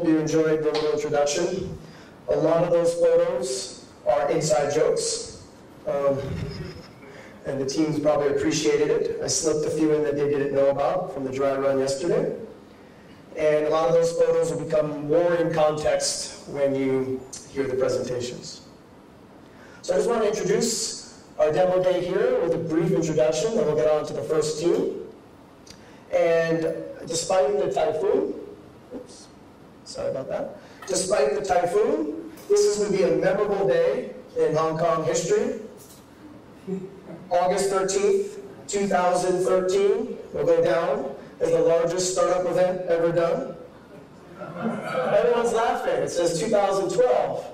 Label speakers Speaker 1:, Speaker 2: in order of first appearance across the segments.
Speaker 1: hope you enjoyed the little introduction. A lot of those photos are inside jokes. And the teams probably appreciated it. I slipped a few in that they didn't know about from the dry run yesterday. And a lot of those photos will become more in context when you hear the presentations. So I just want to introduce our demo day here with a brief introduction, then we'll get on to the first team. And despite the typhoon, oops, sorry about that. Despite the typhoon, this is going to be a memorable day in Hong Kong history. August 13th, 2013 will go down as the largest startup event ever done. Everyone's laughing. It says 2012.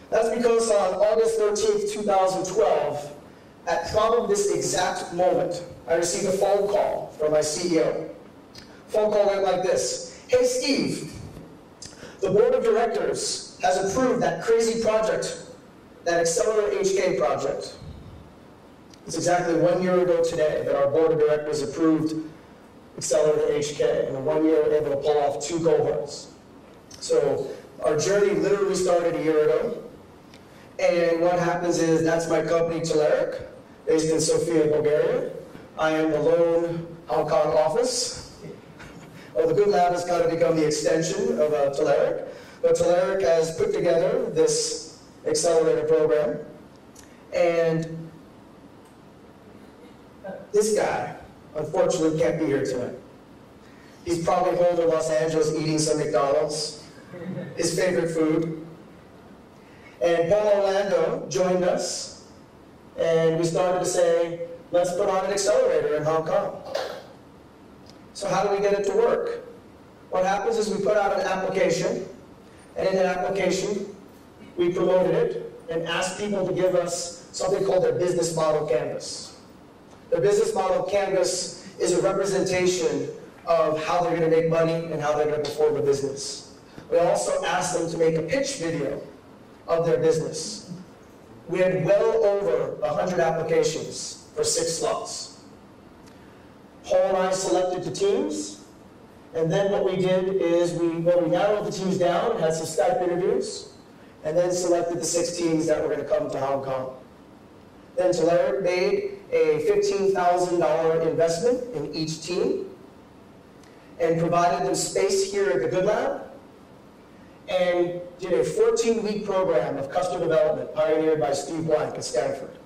Speaker 1: That's because on August 13th, 2012, at probably this exact moment, I received a phone call from my CEO. Phone call went like this. Hey, Steve, the board of directors has approved that crazy project, that AcceleratorHK project. It's exactly 1 year ago today that our board of directors approved AcceleratorHK, and in 1 year we were able to pull off 2 cohorts. So our journey literally started a year ago, and what happens is that's my company, Accelerator, based in Sofia, Bulgaria. I am the lone Hong Kong office. Well, the Good Lab has kind of become the extension of Accelerator, but Accelerator has put together this accelerator program, and this guy, unfortunately, can't be here tonight. He's probably home in Los Angeles eating some McDonald's, his favorite food. And Paul Orlando joined us, and we started to say, let's put on an accelerator in Hong Kong. So how do we get it to work? What happens is we put out an application, and in that application, we promoted it and asked people to give us something called their business model canvas. The business model canvas is a representation of how they're going to make money and how they're going to perform the business. We also asked them to make a pitch video of their business. We had well over 100 applications for 6 slots. Paul and I selected the teams, and then what we did is we narrowed the teams down, had some Skype interviews, and then selected the 6 teams that were going to come to Hong Kong. Then Accelerator made a $15,000 investment in each team and provided them space here at the Good Lab and did a 14-week program of custom development pioneered by Steve Blank at Stanford.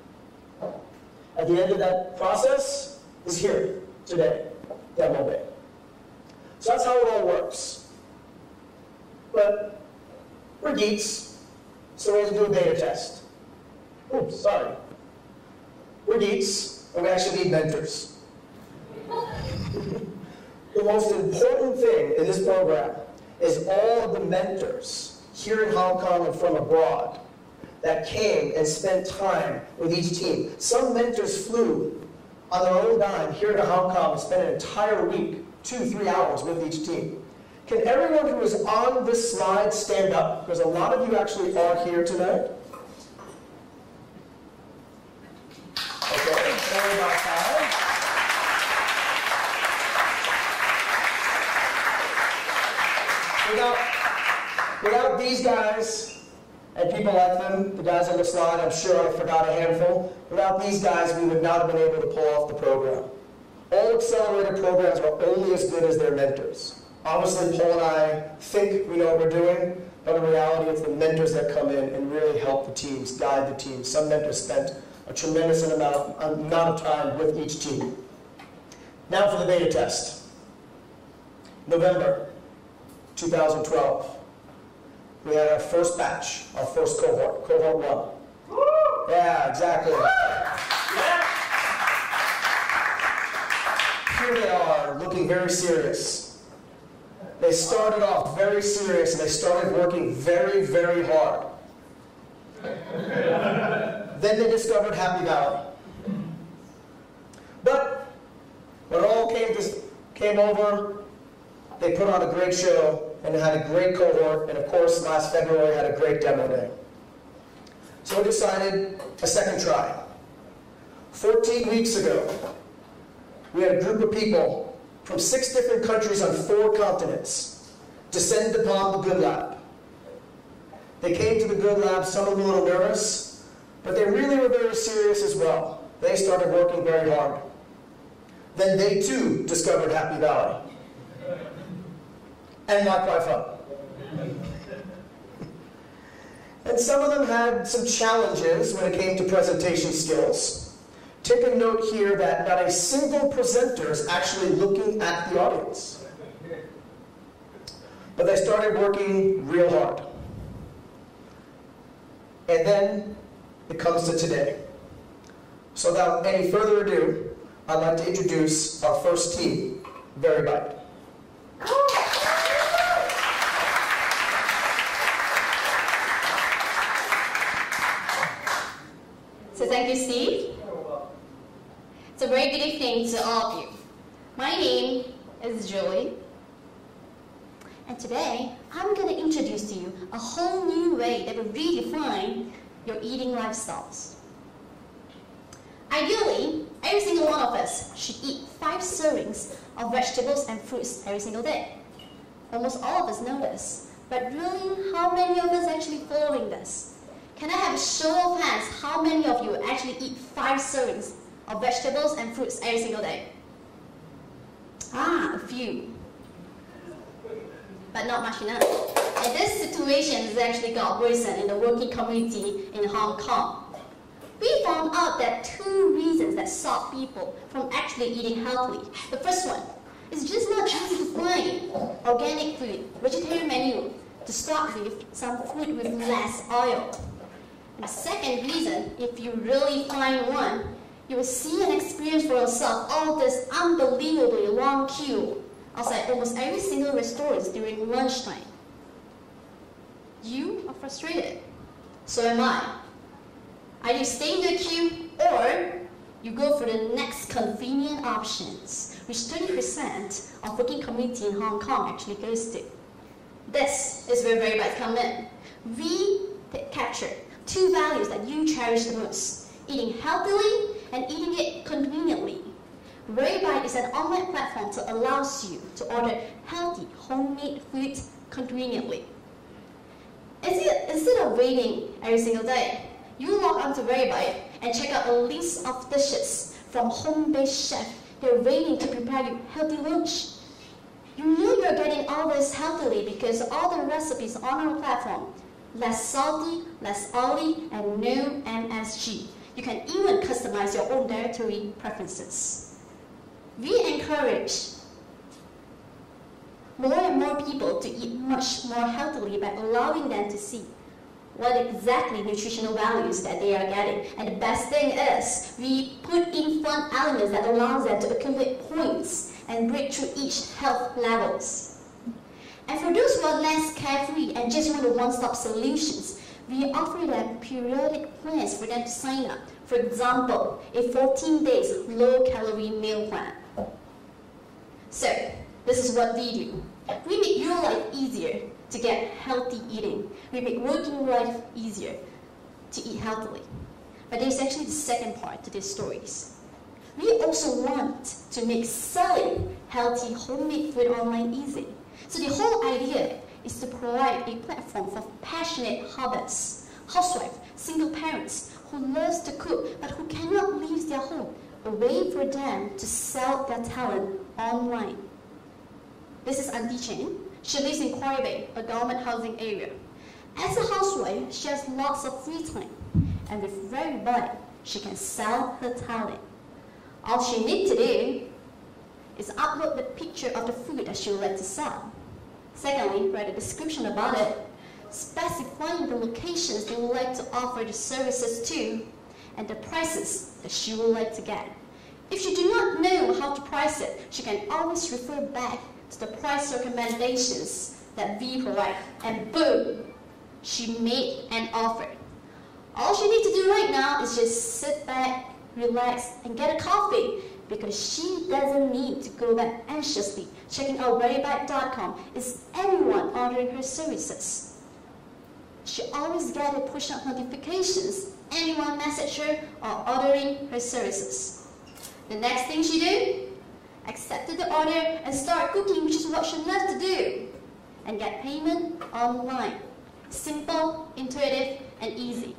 Speaker 1: At the end of that process is here today, demo day. So that's how it all works. But we're geeks, so we have to do a beta test. Oops, sorry. We're geeks, and we actually need mentors. The most important thing in this program is all of the mentors here in Hong Kong and from abroad that came and spent time with each team. Some mentors flew on their own dime here to Hong Kong and spent an entire week, 2-3 hours with each team. Can everyone who is on this slide stand up? Because a lot of you actually are here tonight. Okay, sorry about that. Without these guys and people like them, the guys on the slide, I'm sure I forgot a handful. Without these guys, we would not have been able to pull off the program. All accelerator programs are only as good as their mentors. Obviously, Paul and I think we know what we're doing, but in reality, it's the mentors that come in and really help the teams, guide the teams. Some mentors spent a tremendous amount of time with each team. Now for the beta test. November 2012. We had our first batch, our first cohort, cohort 1. Yeah, exactly. Here they are, looking very serious. They started off very serious, and they started working very, very hard. Then they discovered Happy Valley. But when it all came over, they put on a great show and had a great cohort, and of course, last February had a great demo day. So we decided a second try. 14 weeks ago, we had a group of people from 6 different countries on 4 continents descended upon the Good Lab. They came to the Good Lab, some of them a little nervous, but they really were very serious as well. They started working very hard. Then they too discovered Happy Valley. And not quite fun. And some of them had some challenges when it came to presentation skills. Take a note here that not a single presenter is actually looking at the audience. But they started working real hard. And then it comes to today. So without any further ado, I'd like to introduce our first team, Very Bite.
Speaker 2: So thank you, Steve. It's a very good evening to all of you. My name is Julie. And today, I'm going to introduce to you a whole new way that will redefine your eating lifestyles. Ideally, every single one of us should eat 5 servings of vegetables and fruits every single day. Almost all of us know this, but really, how many of us actually following this? Can I have a show of hands how many of you actually eat 5 servings of vegetables and fruits every single day? A few. But not much enough. And this situation has actually got worsened in the working community in Hong Kong. We found out that 2 reasons that stop people from actually eating healthily. The first one is just not easy to find organic food, vegetarian menu, to start with some food with less oil. And the second reason, if you really find one, you will see and experience for yourself all this unbelievably long queue outside almost every single restaurant during lunchtime. You are frustrated. So am I. Either you stay in the queue or you go for the next convenient options, which 30% of working community in Hong Kong actually goes to. This is where Very Bite come in. We capture 2 values that you cherish the most: eating healthily and eating it conveniently. Very Bite is an online platform that allows you to order healthy, homemade food conveniently. Instead of waiting every single day, you log on to Very Bite and check out a list of dishes from home-based chefs that are waiting to prepare you healthy lunch. You know you're getting all this healthily because all the recipes on our platform, less salty, less oily, and no MSG. You can even customize your own dietary preferences. We encourage more and more people to eat much more healthily by allowing them to see what exactly nutritional values that they are getting. And the best thing is, we put in fun elements that allows them to accumulate points and break through each health levels. And for those who are less carefree and just want the one-stop solutions, we offer them periodic plans for them to sign up. For example, a 14 days low-calorie meal plan. So, this is what we do. We make your life easier to get healthy eating. We make working life easier to eat healthily. But there's actually the second part to these stories. We also want to make selling healthy homemade food online easy. So the whole idea is to provide a platform for passionate hobbyists, housewives, single parents who loves to cook but who cannot leave their home, a way for them to sell their talent online. This is Auntie Chen. She lives in Quarry Bay, a government housing area. As a housewife, she has lots of free time, and with Very Bite, she can sell her talent. All she needs to do is upload the picture of the food that she would like to sell. Secondly, write a description about it, specifying the locations they would like to offer the services to, and the prices that she would like to get. If she do not know how to price it, she can always refer back to the price recommendations that we provide, and boom, she made an offer. All she needs to do right now is just sit back, relax, and get a coffee, because she doesn't need to go back anxiously checking out verybite.com. Is anyone ordering her services? She always gets a push-up notifications, anyone message her or ordering her services. The next thing she do, accepted the order and start cooking, which is what she loves to do. and get payment online. Simple, intuitive, and easy.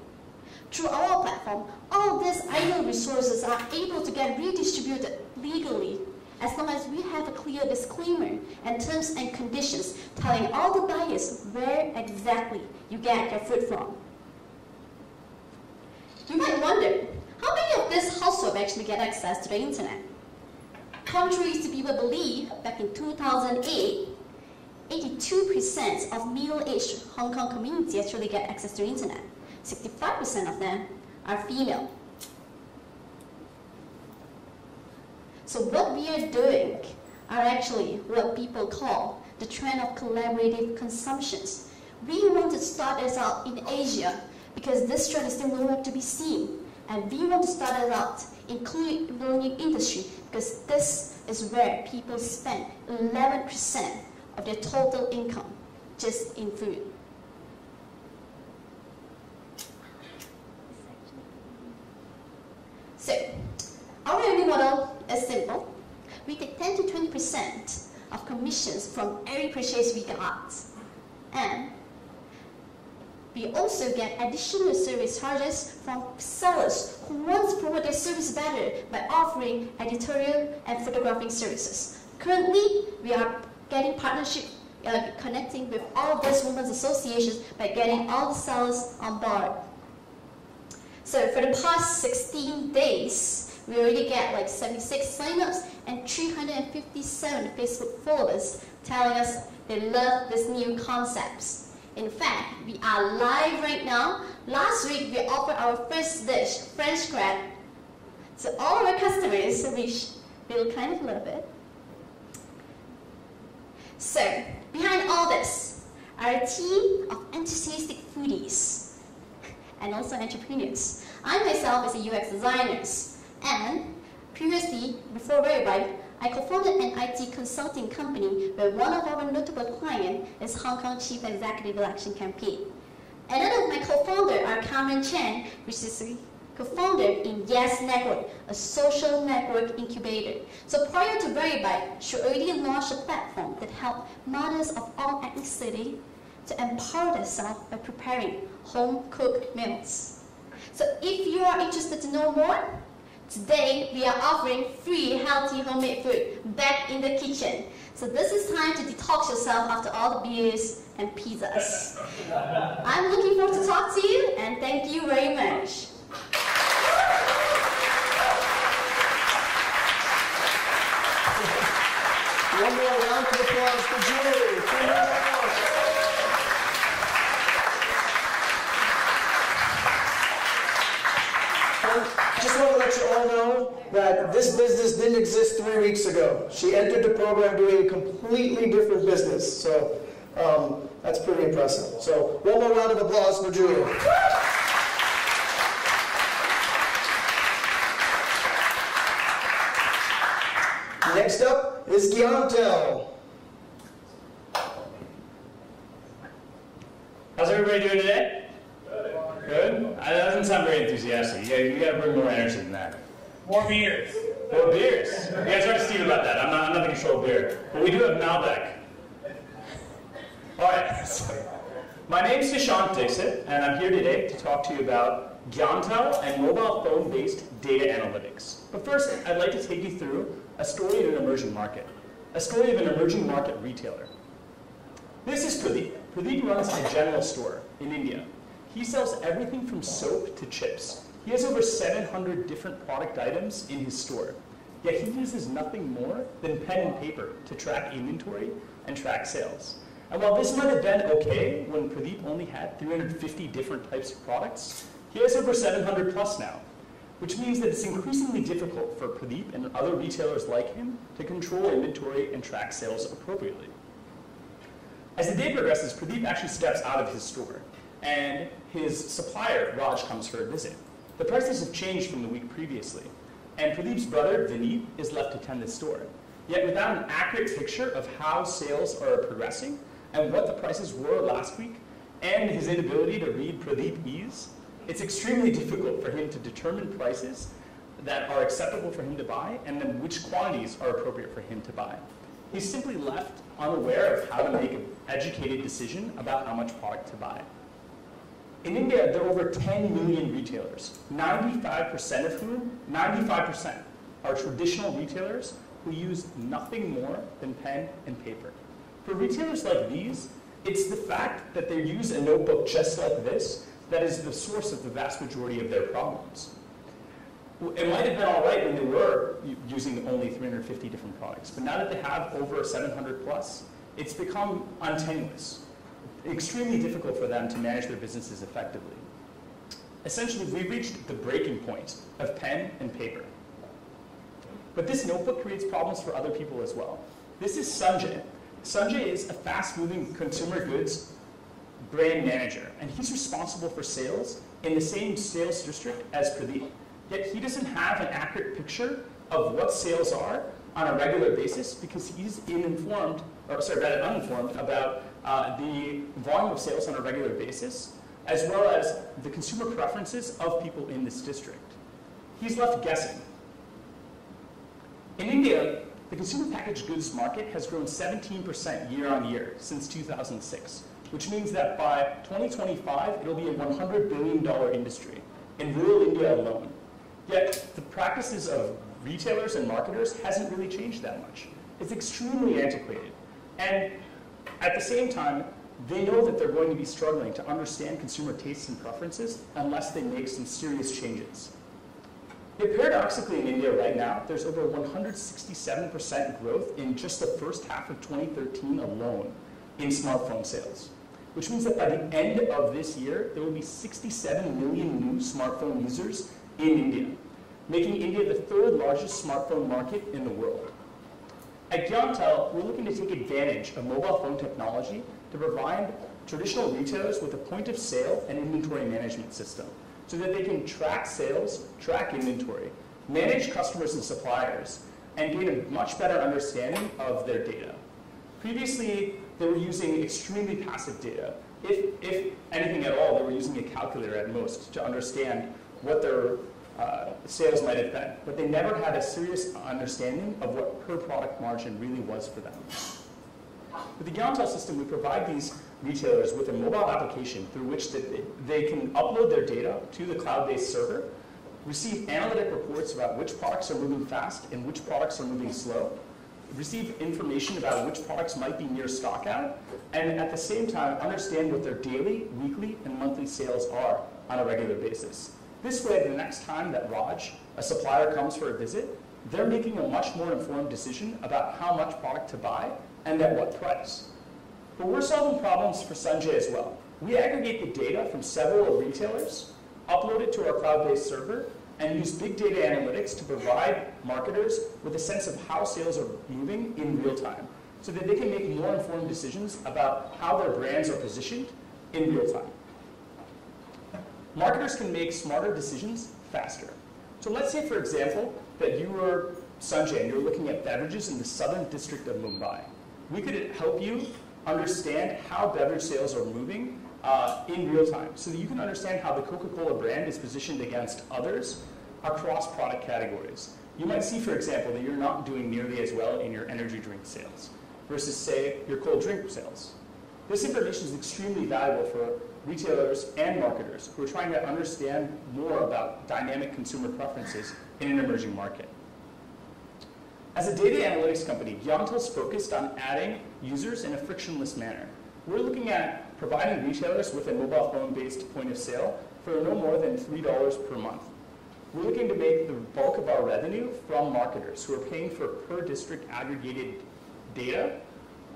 Speaker 2: Through our platform, all these idle resources are able to get redistributed legally as long as we have a clear disclaimer and terms and conditions telling all the buyers where exactly you get your food from. You might wonder, how many of this household actually get access to the internet? Contrary to people believe, back in 2008, 82% of middle-aged Hong Kong community actually get access to the internet. 65% of them are female. So what we are doing are actually what people call the trend of collaborative consumptions. We want to start this out in Asia because this trend is still nowhere to be seen. And we want to start it out, including the learning industry, because this is where people spend 11% of their total income just in food. So, our revenue model is simple. We take 10 to 20% of commissions from every purchase we got. And we also get additional service charges from sellers who want to promote their service better by offering editorial and photographing services. Currently, we are getting partnership, connecting with all these women's associations by getting all the sellers on board. So for the past 16 days, we already get like 76 signups and 357 Facebook followers telling us they love these new concepts. In fact, we are live right now. Last week, we offered our first dish, French crab. So all our customers, which will climb it a little bit. So, behind all this are a team of enthusiastic foodies and also entrepreneurs. I myself is a UX designer, and previously, before Verybyte, I co-founded an IT consulting company where one of our notable clients is Hong Kong Chief Executive Election Campaign. Another of my co-founder are Cameron Chen, which is a co-founder in Yes Network, a social network incubator. So prior to Verybyte, she already launched a platform that helped mothers of all ethnicity to empower themselves by preparing home-cooked meals. So if you are interested to know more, today we are offering free healthy homemade food back in the kitchen. So this is time to detox yourself after all the beers and pizzas. I'm looking forward to talk to you, and thank you very much.
Speaker 1: One more round of applause for Julie. I just want to let you all know that this business didn't exist 3 weeks ago. She entered the program doing a completely different business. So that's pretty impressive. So one more round of applause for Julie. Next up is Gyantel.
Speaker 3: How's everybody doing today? Good? That doesn't sound very enthusiastic. You gotta bring more energy than that.
Speaker 4: More beers.
Speaker 3: More beers. You gotta talk to Steve about that. I'm not the control beer. But we do have Malbec. Alright. My name's Nishant Dixit, and I'm here today to talk to you about Gyantel and mobile phone-based data analytics. But first, I'd like to take you through a story of an emerging market. A story of an emerging market retailer. This is Pradeep. Pradeep runs a general store in India. He sells everything from soap to chips. He has over 700 different product items in his store. Yet he uses nothing more than pen and paper to track inventory and track sales. And while this might have been okay when Pradeep only had 350 different types of products, he has over 700 plus now, which means that it's increasingly difficult for Pradeep and other retailers like him to control inventory and track sales appropriately. As the day progresses, Pradeep actually steps out of his store, and his supplier, Raj, comes for a visit. The prices have changed from the week previously, and Pradeep's brother, Vineet, is left to tend the store. Yet without an accurate picture of how sales are progressing and what the prices were last week, and his inability to read Pradeep-ese, it's extremely difficult for him to determine prices that are acceptable for him to buy and then which quantities are appropriate for him to buy. He's simply left unaware of how to make an educated decision about how much product to buy. In India, there are over 10 million retailers, 95% of whom, 95%, are traditional retailers who use nothing more than pen and paper. For retailers like these, it's the fact that they use a notebook just like this that is the source of the vast majority of their problems. It might have been all right when they were using only 350 different products, but now that they have over 700 plus, it's become untenuous, extremely difficult for them to manage their businesses effectively. Essentially, we've reached the breaking point of pen and paper. But this notebook creates problems for other people as well. This is Sanjay. Sanjay is a fast-moving consumer goods brand manager, and he's responsible for sales in the same sales district as Pradeep. Yet he doesn't have an accurate picture of what sales are on a regular basis because he's uninformed about the volume of sales on a regular basis, as well as the consumer preferences of people in this district. He's left guessing. In India, the consumer packaged goods market has grown 17% year on year since 2006, which means that by 2025, it'll be a $100 billion industry in rural India alone. Yet, the practices of retailers and marketers hasn't really changed that much. It's extremely antiquated. And at the same time, they know that they're going to be struggling to understand consumer tastes and preferences unless they make some serious changes. Yet paradoxically in India right now, there's over 167% growth in just the first half of 2013 alone in smartphone sales, which means that by the end of this year, there will be 67 million new smartphone users in India, making India the third largest smartphone market in the world. At Gyantel, we're looking to take advantage of mobile phone technology to provide traditional retailers with a point of sale and inventory management system so that they can track sales, track inventory, manage customers and suppliers, and gain a much better understanding of their data. Previously, they were using extremely passive data. If anything at all, they were using a calculator at most to understand what their sales might have been, but they never had a serious understanding of what per product margin really was for them. With the Gyantel system, we provide these retailers with a mobile application through which they can upload their data to the cloud-based server, receive analytic reports about which products are moving fast and which products are moving slow, receive information about which products might be near stock out, and at the same time understand what their daily, weekly, and monthly sales are on a regular basis. This way, the next time that Raj, a supplier, comes for a visit, they're making a much more informed decision about how much product to buy and at what price. But we're solving problems for Sanjay as well. We aggregate the data from several retailers, upload it to our cloud-based server, and use big data analytics to provide marketers with a sense of how sales are moving in real time, so that they can make more informed decisions about how their brands are positioned in real time. Marketers can make smarter decisions faster. So let's say, for example, that you were Sanjay and you're looking at beverages in the southern district of Mumbai. We could help you understand how beverage sales are moving in real time so that you can understand how the Coca-Cola brand is positioned against others across product categories. You might see, for example, that you're not doing nearly as well in your energy drink sales versus, say, your cold drink sales. This information is extremely valuable for retailers and marketers who are trying to understand more about dynamic consumer preferences in an emerging market. As a data analytics company, Gyantel's focused on adding users in a frictionless manner. We're looking at providing retailers with a mobile phone-based point of sale for no more than $3 per month. We're looking to make the bulk of our revenue from marketers who are paying for per district aggregated data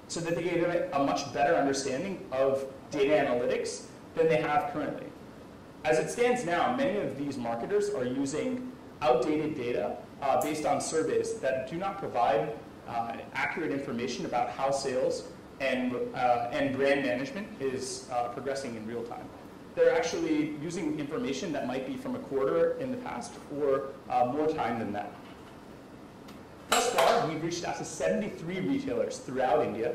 Speaker 3: so that they get a much better understanding of data analytics than they have currently. As it stands now, many of these marketers are using outdated data based on surveys that do not provide accurate information about how sales and brand management is progressing in real time. They're actually using information that might be from a quarter in the past or more time than that. Thus far, we've reached out to 73 retailers throughout India,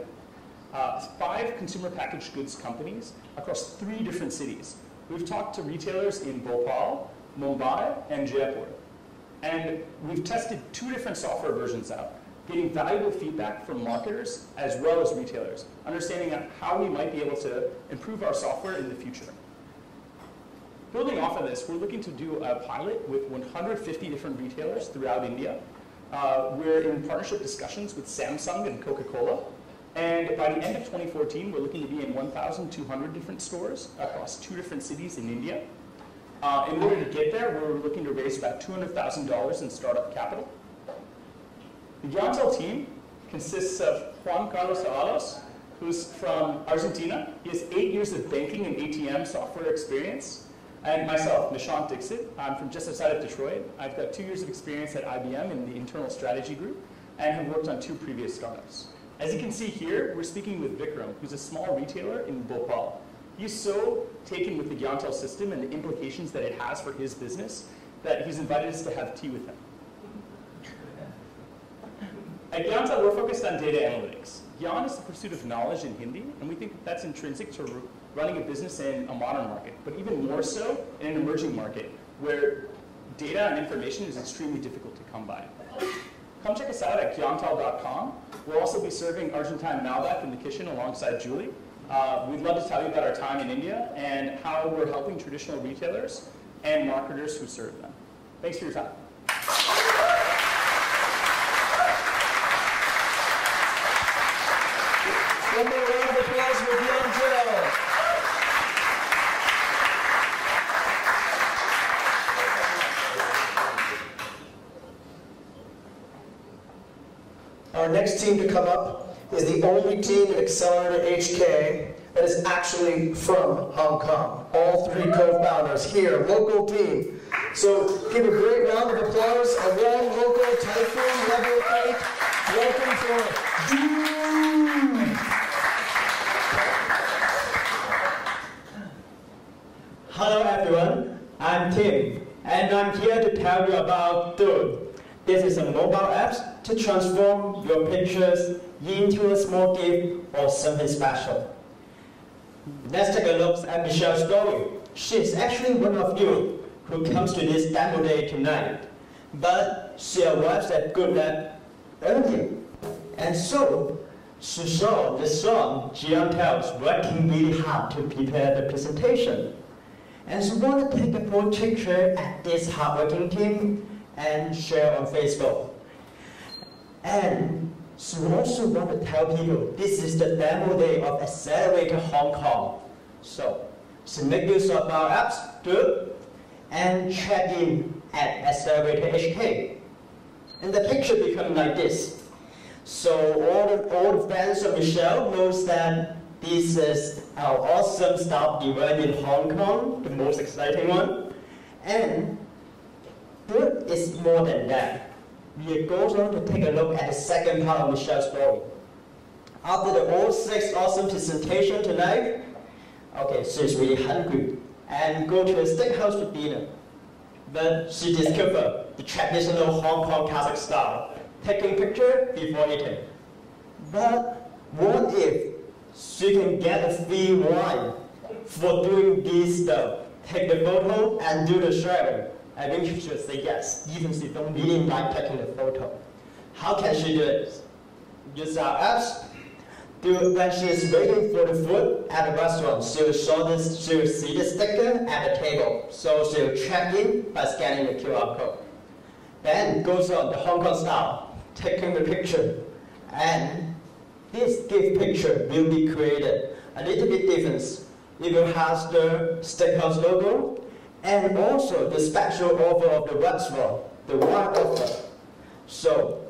Speaker 3: 5 consumer packaged goods companies across 3 different cities. We've talked to retailers in Bhopal, Mumbai, and Jaipur. And we've tested 2 different software versions out. getting valuable feedback from marketers as well as retailers, understanding how we might be able to improve our software in the future. Building off of this, we're looking to do a pilot with 150 different retailers throughout India. We're in partnership discussions with Samsung and Coca-Cola. And by the end of 2014, we're looking to be in 1,200 different stores across 2 different cities in India. In order to get there, we're looking to raise about $200,000 in startup capital. The Gyantel team consists of Juan Carlos Avalos, who's from Argentina. He has 8 years of banking and ATM software experience. And myself, Nishant Dixit. I'm from just outside of Detroit. I've got 2 years of experience at IBM in the internal strategy group and have worked on 2 previous startups. As you can see here, we're speaking with Vikram, who's a small retailer in Bhopal. He's so taken with the Gyantel system and the implications that it has for his business that he's invited us to have tea with him. At Gyantel, we're focused on data analytics. Gyan is the pursuit of knowledge in Hindi, and we think that's intrinsic to running a business in a modern market, but even more so in an emerging market where data and information is extremely difficult to come by. Come check us out at gyantel.com. We'll also be serving Argentine Malbec in the kitchen alongside Julie. We'd love to tell you about our time in India and how we're helping traditional retailers and marketers who serve them. Thanks for your time.
Speaker 1: One more round of applause for Gyantel. Our next team to come up is the only team in AcceleratorHK that is actually from Hong Kong. All 3 co-founders here, local team. So give a great round of applause. A warm local Typhoon level 8. Welcome for Dude.
Speaker 4: Hello everyone, I'm Tim, and I'm here to tell you about Dude. This is a mobile app to transform your pictures into a small gift or something special. Let's take a look at Michelle's story. She's actually one of you who comes to this demo day tonight, but she arrives at Good Lab early. And so, she saw the son, Gyantel's, working really hard to prepare the presentation. And she wanted to take a full picture at this hardworking team and share on Facebook. And she also wanted to tell people this is the demo day of Accelerator Hong Kong. So she made use of our apps, Dude, and check in at AcceleratorHK. And the picture became like this. So all the fans of Michelle knows that this is our awesome startup event in Hong Kong, the most exciting one. And Dude is more than that. We are going to take a look at the second part of Michelle's story. After the all 6 awesome presentation tonight, okay, she's really hungry and go to a steakhouse for dinner. But she discovered the traditional Hong Kong classic style, taking picture before eating. But what if she can get a free wine for doing this stuff? Take the photo and do the sharing. I think she should say yes, even if she don't really like taking the photo. How can she do it? Use our apps. When she is waiting for the food at the restaurant, she will see the sticker at the table. So she will check in by scanning the QR code. Then goes on the Hong Kong style, taking the picture. And this gift picture will be created a little bit different. It will have the steakhouse logo and also the special offer of the restaurant, the wine offer. So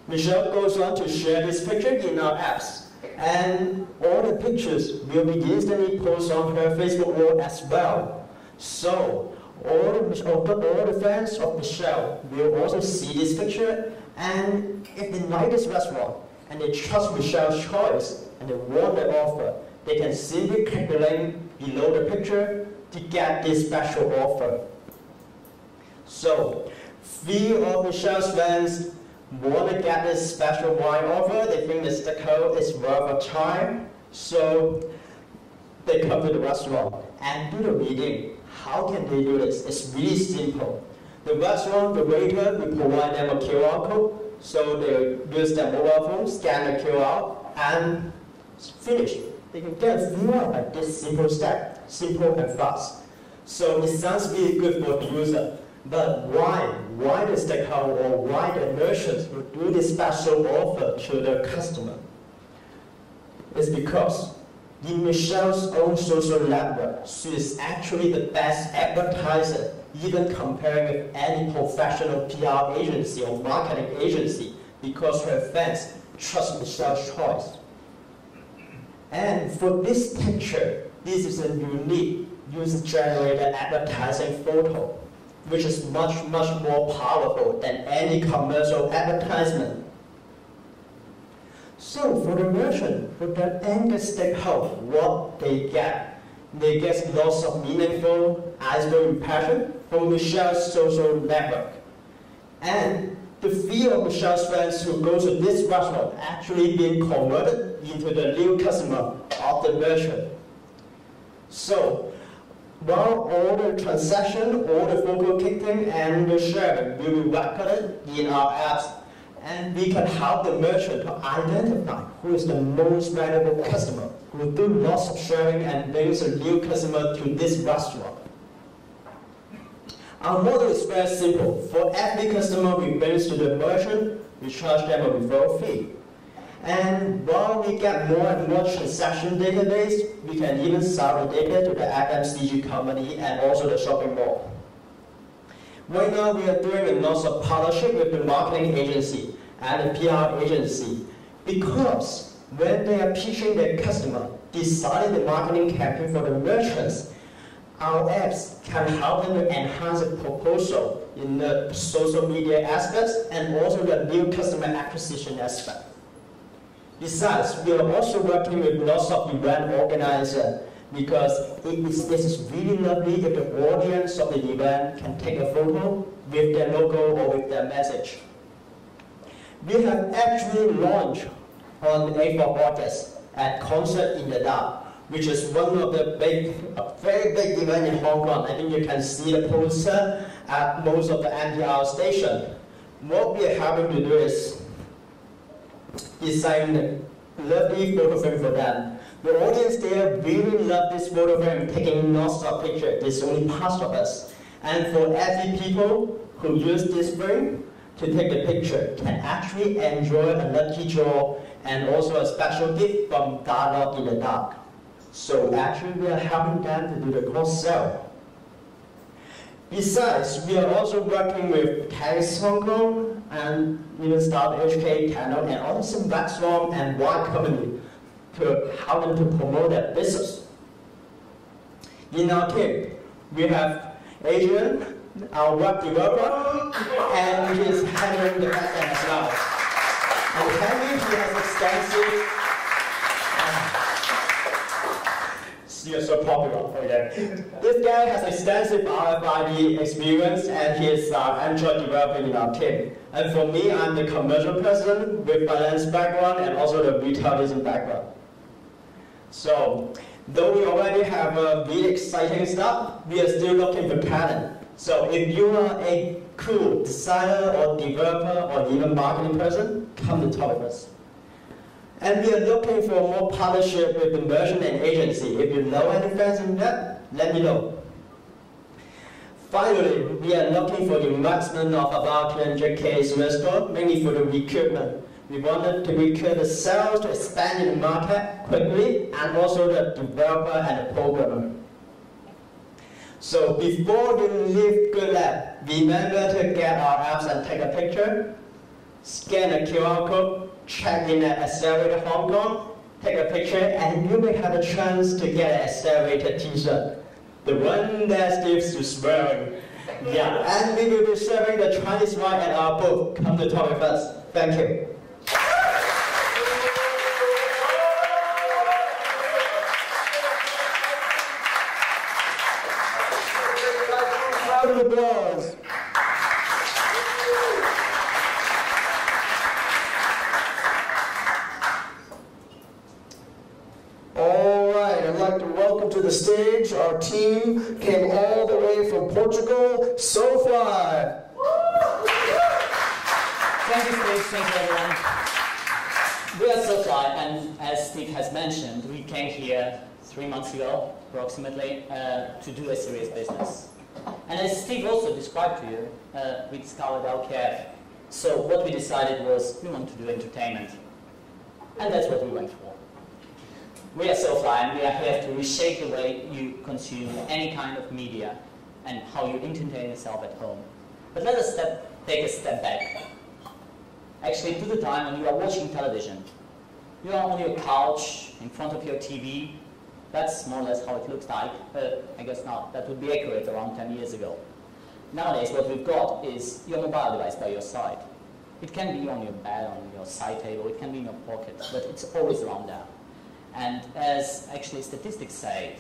Speaker 4: Michelle goes on to share this picture in our apps. And all the pictures will be instantly posted on her Facebook wall as well. So all the fans of Michelle will also see this picture, and if they like this restaurant and they trust Michelle's choice and they want the offer, they can simply click the link below the picture to get this special offer. So few of Michelle's fans want to get this special wine offer. They think the sticker is worth a time, so they come to the restaurant and do the reading. How can they do this? It's really simple. The restaurant, the waiter, we provide them a QR code, so they use their mobile phone, scan the QR, and finish. They can get a view at this simple step, simple and fast. So it sounds really good for the user, but why? Why the stakeholder or why the merchants would do this special offer to the customer? It's because Michelle's own social network, she is actually the best advertiser, even comparing with any professional PR agency or marketing agency, because her fans trust Michelle's choice. And for this picture, this is a unique user-generated advertising photo, which is much more powerful than any commercial advertisement. So for the merchant, for the end stakeholder, what they get lots of meaningful eyes-opening impression from Michelle's social network. And the few of Michelle's friends who go to this restaurant actually being converted into the new customer of the merchant. So while all the transaction, all the photo clicking and the sharing will be recorded in our apps, and we can help the merchant to identify who is the most valuable customer, who will do lots of sharing and brings a new customer to this restaurant. Our model is very simple. For every customer we bring to the merchant, we charge them a referral fee. And while we get more and more transaction database, we can even sell the data to the FMCG company and also the shopping mall. Right now, we are doing lots of partnership with the marketing agency and the PR agency, because when they are pitching their customer, deciding the marketing campaign for the merchants, our apps can help them to enhance the proposal in the social media aspects and also the new customer acquisition aspect. Besides, we are also working with lots of event organizers, because this is really lovely if the audience of the event can take a photo with their logo or with their message. We have actually launched on the 8th of August at Concert in the Dark, which is one of the very big event in Hong Kong. I think you can see the poster at most of the NPR station. What we are having to do is design a lovely photo frame for them. The audience there really love this photo frame, taking lots of pictures. It's only part of us. And for every people who use this frame to take the picture can actually enjoy a lucky draw and also a special gift from Dialogue in the Dark. So actually we are helping them to do the cross-sell. Besides, we are also working with Taste Hong Kong and even AcceleratorHK channel and also some restaurant and wine company to help them to promote their business. In our team, we have Adrian, our web developer, and he is handling the backend as well. And Henry, he has extensive. You're so popular. Okay. This guy has extensive RFID experience, and he is Android developer in our team. And for me, I'm the commercial person with finance background and also the retailism background. So, though we already have a really exciting stuff, we are still looking for talent. So if you are a cool designer or developer or even marketing person, come to talk with us. And we are looking for more partnership with the merchant and agency. If you know any friends in that, let me know. Finally, we are looking for the investment of about 200K US, mainly for the recruitment. We wanted to recruit the sales to expand in the market quickly, and also the developer and the programmer. So before you leave Good Lab, remember to get our apps and take a picture, scan the QR code, check in at Accelerator Hong Kong, take a picture, and you may have a chance to get an Accelerator t-shirt. The one that gives you swearing. Yeah, and we will be serving the Chinese wine at our booth. Come to talk with us. Thank you. Round of applause.
Speaker 1: All right, I'd like to welcome to the stage our team. Came all the way from Portugal, SoFly.
Speaker 5: Thank you, Steve. Thank you, everyone. We are SoFly, and as Steve has mentioned, we came here 3 months ago, approximately, to do a serious business. And as Steve also described to you, we discovered AcceleratorHK. So what we decided was we want to do entertainment. And that's what we went for. We are SoFly, and we are here to reshape the way you consume any kind of media and how you entertain yourself at home. But let us take a step back. Actually, to the time when you are watching television, you are on your couch, in front of your TV. That's more or less how it looks like. I guess now that would be accurate around 10 years ago. Nowadays, what we've got is your mobile device by your side. It can be on your bed, on your side table, it can be in your pocket, but it's always around there. And as actually statistics say,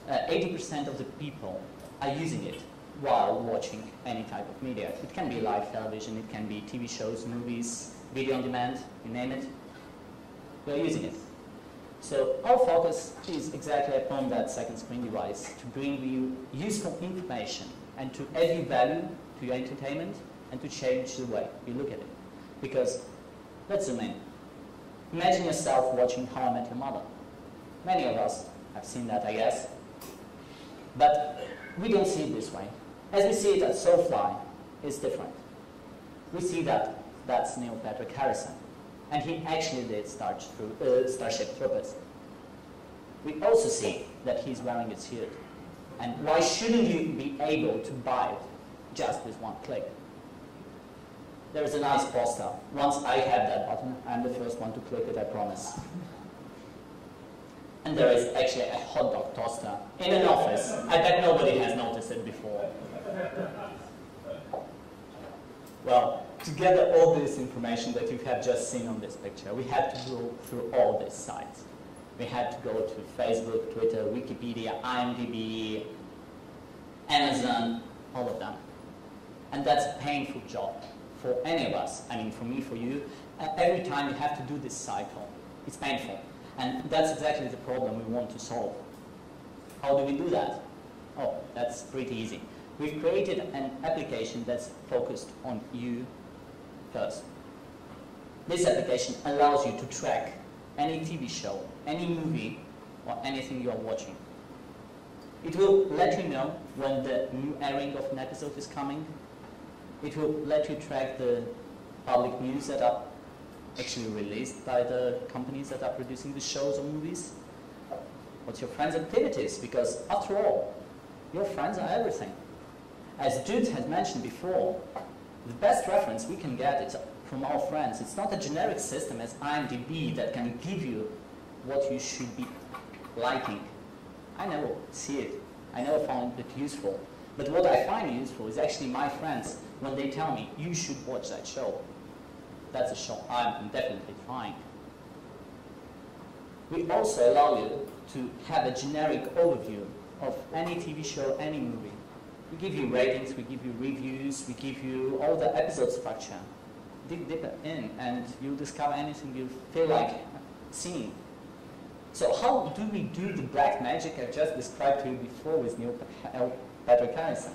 Speaker 5: 80% of the people are using it while watching any type of media. It can be live television, it can be TV shows, movies, video on demand, you name it. We're using it. So our focus is exactly upon that second screen device to bring you useful information and to add you value to your entertainment and to change the way you look at it. Because, let's zoom in. Imagine yourself watching How I Met Your Mother. Many of us have seen that, I guess. But we don't see it this way. As we see it at SoFly, it's different. We see that that's Neil Patrick Harrison. And he actually did Starship Troopers. We also see that he's wearing a suit. And why shouldn't you be able to buy it just with one click? There is a nice poster. Once I have that button, I'm the first one to click it, I promise. And there is actually a hot dog toaster in an office. I bet nobody has noticed it before. Well, to gather all this information that you have just seen on this picture, we had to go through all these sites. We had to go to Facebook, Twitter, Wikipedia, IMDb, Amazon, all of them. And that's a painful job for any of us. I mean, for me, for you. Every time you have to do this cycle, it's painful. And that's exactly the problem we want to solve. How do we do that? Oh, that's pretty easy. We've created an application that's focused on you first. This application allows you to track any TV show, any movie, or anything you're watching. It will let you know when the new airing of an episode is coming. It will let you track the public news that are actually released by the companies that are producing the shows or movies. What's your friends' activities? Because after all, your friends are everything. As Jude had mentioned before, the best reference we can get is from our friends. It's not a generic system as IMDb that can give you what you should be liking. I never see it. I never found it useful. But what I find useful is actually my friends when they tell me, you should watch that show. That's a show I'm definitely trying. We also allow you to have a generic overview of any TV show, any movie. We give you ratings, we give you reviews, we give you all the episode structure. Dig deeper in and you'll discover anything you feel like seeing. So how do we do the black magic I just described to you before with Neil Patrick Harrison?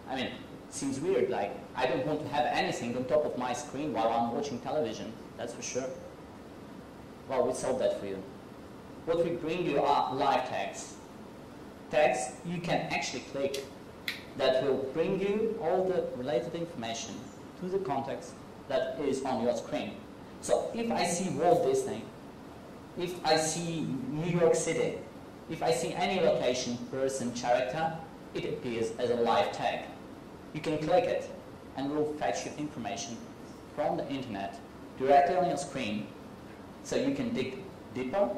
Speaker 5: I mean, it seems weird, like I don't want to have anything on top of my screen while I'm watching television, that's for sure. Well, we solved that for you. What we bring you are live tags. Tags you can actually click that will bring you all the related information to the context that is on your screen. So if I see Walt Disney, if I see New York City, if I see any location, person, character, it appears as a live tag. You can click it and it will fetch you information from the internet directly on your screen so you can dig deeper,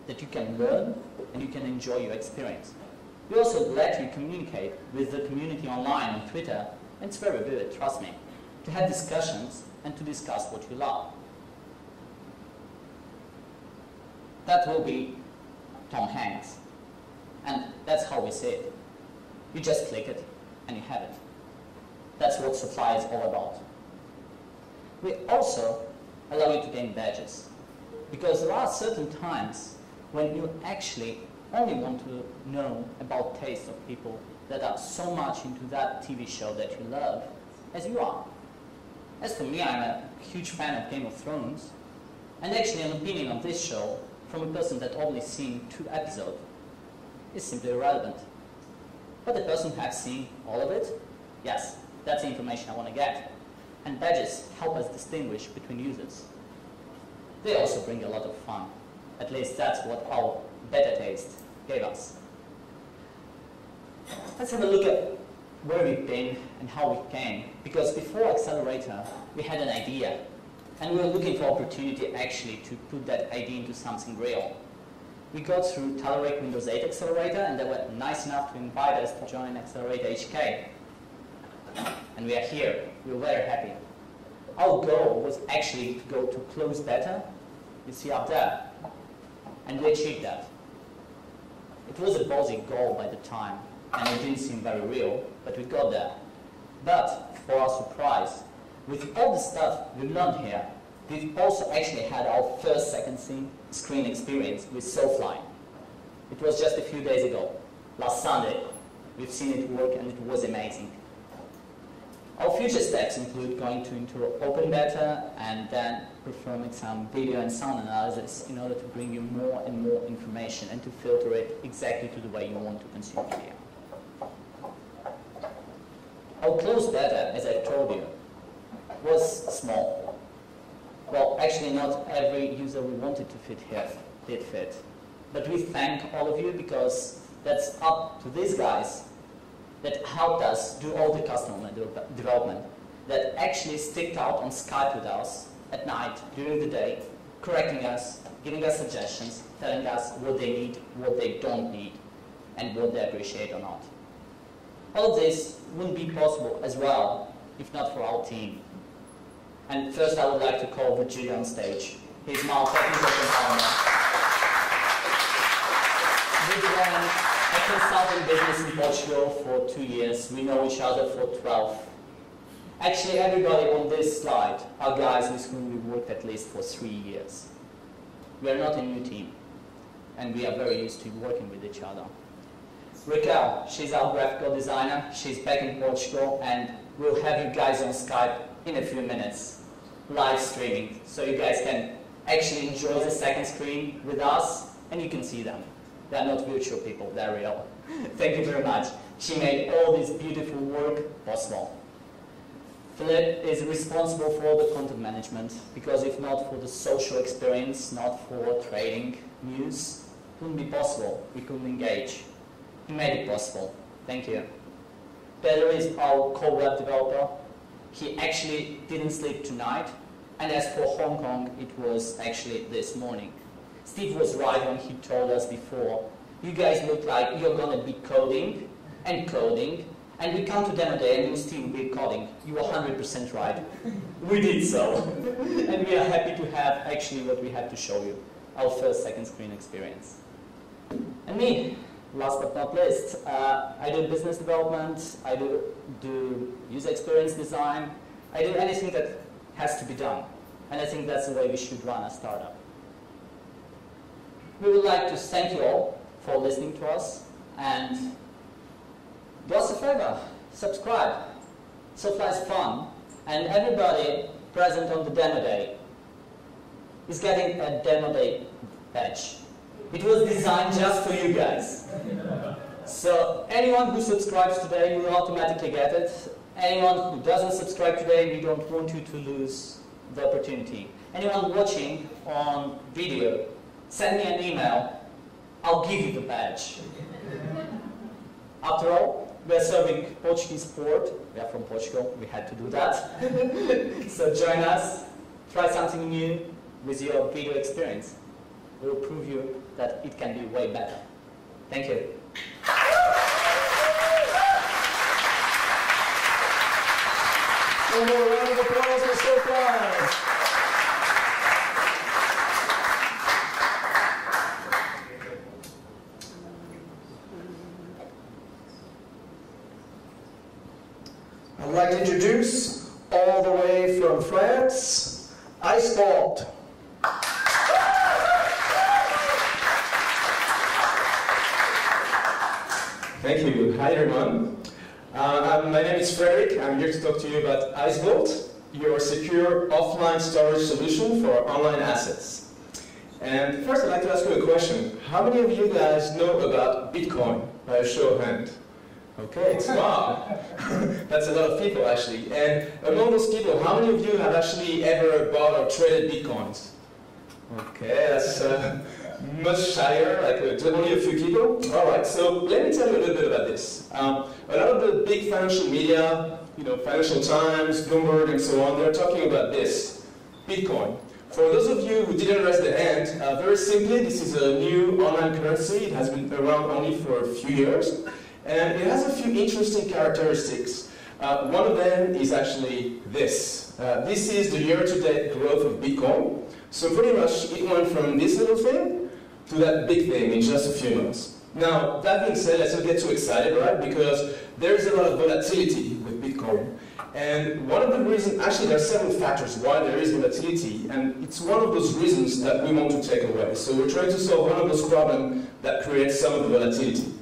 Speaker 5: that you can learn, and you can enjoy your experience. We also let you communicate with the community online on Twitter, and it's very vivid, trust me, to have discussions and to discuss what you love. That will be Tom Hanks, and that's how we see it. You just click it, and you have it. That's what SoFly is all about. We also allow you to gain badges, because there are certain times when you actually only want to know about tastes of people that are so much into that TV show that you love as you are. As for me, I'm a huge fan of Game of Thrones, and actually an opinion on this show from a person that only seen 2 episodes is simply irrelevant. But the person who has seen all of it, yes, that's the information I want to get. And badges help us distinguish between users. They also bring a lot of fun. At least that's what our beta taste gave us. Let's have a look at where we've been and how we came. Because before Accelerator, we had an idea. And we were looking for opportunity actually to put that idea into something real. We got through AcceleratorHK Windows 8 Accelerator, and they were nice enough to invite us to join AcceleratorHK. And we are here. We were very happy. Our goal was actually to go to closed beta, you see up there. And we achieved that. It was a ballsy goal by the time, and it didn't seem very real, but we got there. But, for our surprise, with all the stuff we learned here, we've also actually had our first second screen experience with SoFly. It was just a few days ago, last Sunday. We've seen it work and it was amazing. Our future steps include going into open beta and then performing some video and sound analysis in order to bring you more and more information and to filter it exactly to the way you want to consume media. Our closed beta, as I told you, was small. Well, actually not every user we wanted to fit here did fit. But we thank all of you because that's up to these guys that helped us do all the custom development, that actually sticked out on Skype with us at night, during the day, correcting us, giving us suggestions, telling us what they need, what they don't need, and what they appreciate or not. All of this wouldn't be possible as well if not for our team. And first I would like to call Virgilio on stage. He's now technical consultant. We've run a consulting business in Portugal for 2 years. We know each other for 12. Actually, everybody on this slide are guys with whom we worked at least for 3 years. We are not a new team, and we are very used to working with each other. Raquel, she's our graphical designer. She's back in Portugal, and we'll have you guys on Skype in a few minutes, live streaming, so you guys can actually enjoy the second screen with us, and you can see them. They're not virtual people, they're real. Thank you very much. She made all this beautiful work possible. Philip is responsible for all the content management, because if not for the social experience, not for trading news, it wouldn't be possible. We couldn't engage. He made it possible. Thank you. Pedro is our co-web developer. He actually didn't sleep tonight. And as for Hong Kong, it was actually this morning. Steve was right when he told us before, you guys look like you're going to be coding, and we come to demo day and you still will be coding. You were 100% right. We did so. And we are happy to have actually what we have to show you, our first second screen experience. And me, last but not least, I do business development, I do user experience design, I do anything that has to be done. And I think that's the way we should run a startup. We would like to thank you all for listening to us, and do us a favor, subscribe. SoFly is fun, and everybody present on the demo day is getting a demo day badge. It was designed just for you guys. So anyone who subscribes today, you will automatically get it. Anyone who doesn't subscribe today, we don't want you to lose the opportunity. Anyone watching on video, send me an email. I'll give you the badge. After all, we are serving Portuguese sport. We are from Portugal. We had to do that. So join us. Try something new with your video experience. We will prove you that it can be way better. Thank you.
Speaker 1: One more round of applause for SoFly. I'd like to introduce, all the way from France, Icebalt.
Speaker 6: Thank you. Hi, everyone. My name is Frederick. I'm here to talk to you about IceVault, your secure offline storage solution for online assets. And first, I'd like to ask you a question. How many of you guys know about Bitcoin? By a show of hands. Okay, it's wow. That's a lot of people, actually. And among those people, how many of you have actually ever bought or traded Bitcoins? Okay, that's much higher, like only a few people. All right, so let me tell you a little bit about this. A lot of the big financial media, Financial Times, Bloomberg, and so on, they're talking about this, Bitcoin. For those of you who didn't raise their hand, very simply, this is a new online currency. It has been around only for a few years, and it has a few interesting characteristics. One of them is actually this. This is the year-to-date growth of Bitcoin. So pretty much it went from this little thing to that big thing in just a few months. Now, that being said, let's not get too excited, right? Because there is a lot of volatility with Bitcoin. And one of the reasons, actually there are several factors why there is volatility, and it's one of those reasons that we want to take away. So we're trying to solve one of those problems that creates some of the volatility.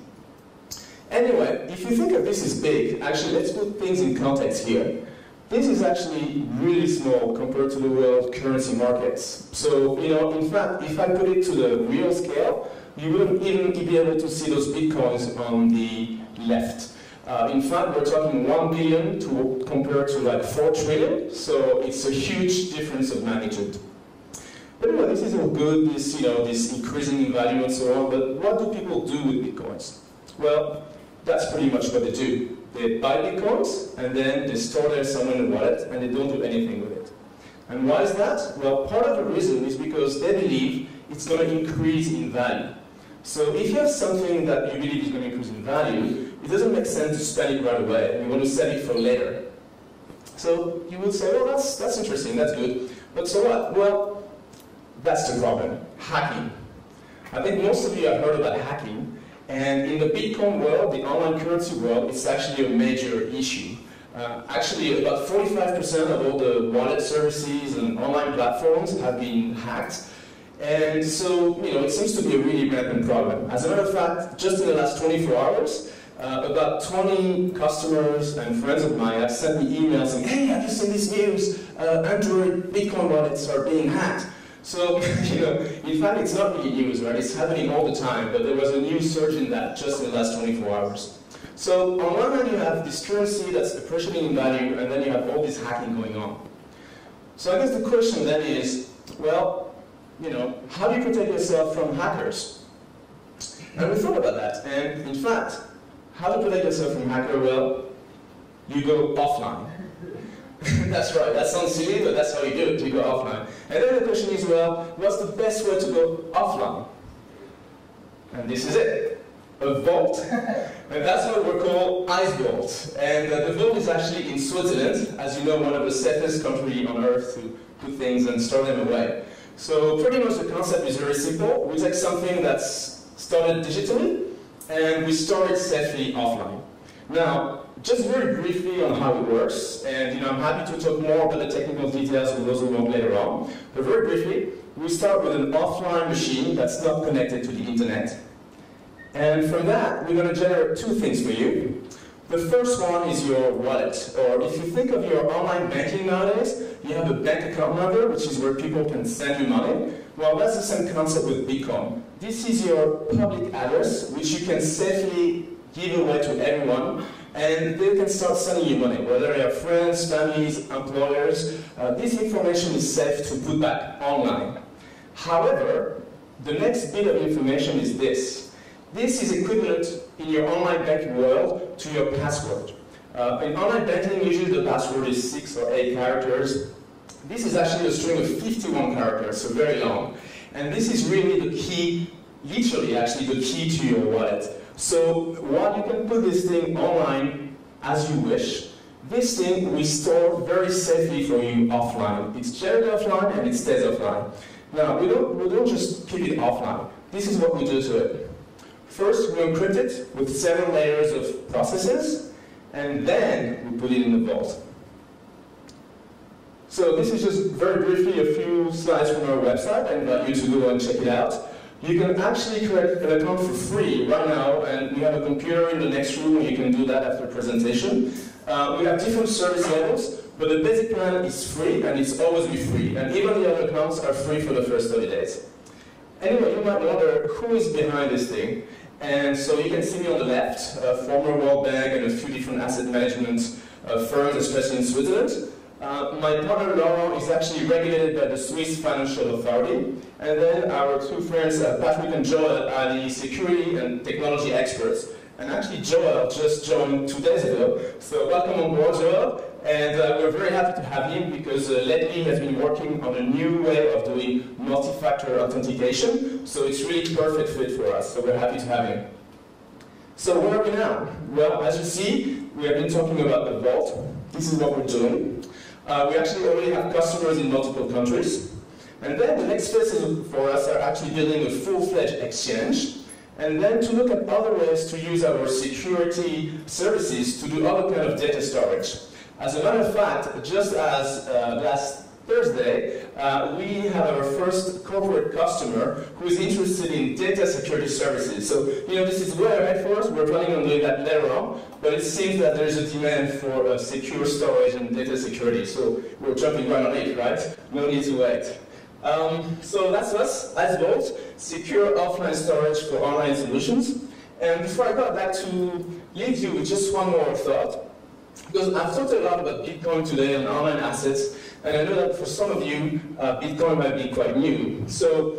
Speaker 6: Anyway, if you think of this as big, actually let's put things in context here. This is actually really small compared to the world currency markets. So, in fact, if I put it to the real scale, you wouldn't even be able to see those Bitcoins on the left. In fact, we're talking 1 billion compared to like 4 trillion, so it's a huge difference of magnitude. But anyway, this is all good, this increasing in value and so on, but what do people do with Bitcoins? Well, that's pretty much what they do. They buy Bitcoins, and then they store them somewhere in a wallet, and they don't do anything with it. And why is that? Well, part of the reason is because they believe it's going to increase in value. So if you have something that you believe is going to increase in value, it doesn't make sense to spend it right away. You want to save it for later. So you will say, well, that's interesting, that's good. But so what? Well, that's the problem. Hacking. I think most of you have heard about hacking. And in the Bitcoin world, the online currency world, it's actually a major issue. Actually, about 45% of all the wallet services and online platforms have been hacked. And so, it seems to be a really rampant problem. As a matter of fact, just in the last 24 hours, about 20 customers and friends of mine have sent me emails saying, hey, have you seen this news? Android Bitcoin wallets are being hacked. So, in fact, it's not really news, right? It's happening all the time, but there was a new surge in that just in the last 24 hours. So, on one hand, you have this currency that's appreciating in value, and then you have all this hacking going on. So I guess the question then is, well, how do you protect yourself from hackers? And we thought about that, and in fact, how to protect yourself from hacker? Well, you go offline. That's right, that sounds silly, but that's how you do it, you go offline. And then the question is, well, what's the best way to go offline? And this is it, a vault. And that's what we call IceVault. And the vault is actually in Switzerland, as you know, one of the safest countries on earth to put things and store them away. So pretty much the concept is very simple. We take something that's stored digitally, and we store it safely offline. Now, just very briefly on how it works, and I'm happy to talk more about the technical details with those who want later on. But very briefly, we start with an offline machine that's not connected to the internet. And from that, we're going to generate two things for you. The first one is your wallet, or if you think of your online banking nowadays, you have a bank account number, which is where people can send you money. Well, that's the same concept with Bitcoin. This is your public address, which you can safely give away to everyone, and they can start sending you money, whether you have friends, families, employers. This information is safe to put back online. However, the next bit of information is this. This is equivalent in your online banking world to your password. In online banking, usually the password is 6 or 8 characters. This is actually a string of 51 characters, so very long. And this is really the key, literally actually the key to your wallet. So while you can put this thing online as you wish, this thing we store very safely for you offline. It's generated offline and it stays offline. Now, we don't just keep it offline. This is what we do to it. First, we encrypt it with 7 layers of processes, and then we put it in the vault. So this is just very briefly a few slides from our website. I invite you to go and check it out. You can actually create an account for free right now, and we have a computer in the next room, and you can do that after presentation. We have different service levels, but the basic plan is free, and it's always be free. And even the other accounts are free for the first 30 days. Anyway, you might wonder who is behind this thing. And so you can see me on the left, former World Bank and a few different asset management firms, especially in Switzerland. My partner Laurent is actually regulated by the Swiss Financial Authority. And then our two friends, Patrick and Joel, are the security and technology experts. And actually Joel just joined 2 days ago. So welcome on board, Joel. And we're very happy to have him because lately he has been working on a new way of doing multi-factor authentication. So it's really perfect fit for us. So we're happy to have him. So where are we now? Well, as you see, we have been talking about the vault. This is what we're doing. We actually already have customers in multiple countries. And then the next phases for us are actually building a full-fledged exchange. And then to look at other ways to use our security services to do other kind of data storage. As a matter of fact, just as last Thursday, we have our first corporate customer who is interested in data security services. So, you know, this is way ahead for us. We're planning on doing that later on, but it seems that there's a demand for secure storage and data security. So we're jumping right on it, right? No need to wait. So that's us, Vault, secure offline storage for online solutions. And before I go, I'd like to leave you with just one more thought. Because I've talked a lot about Bitcoin today and online assets, and I know that for some of you, Bitcoin might be quite new. So,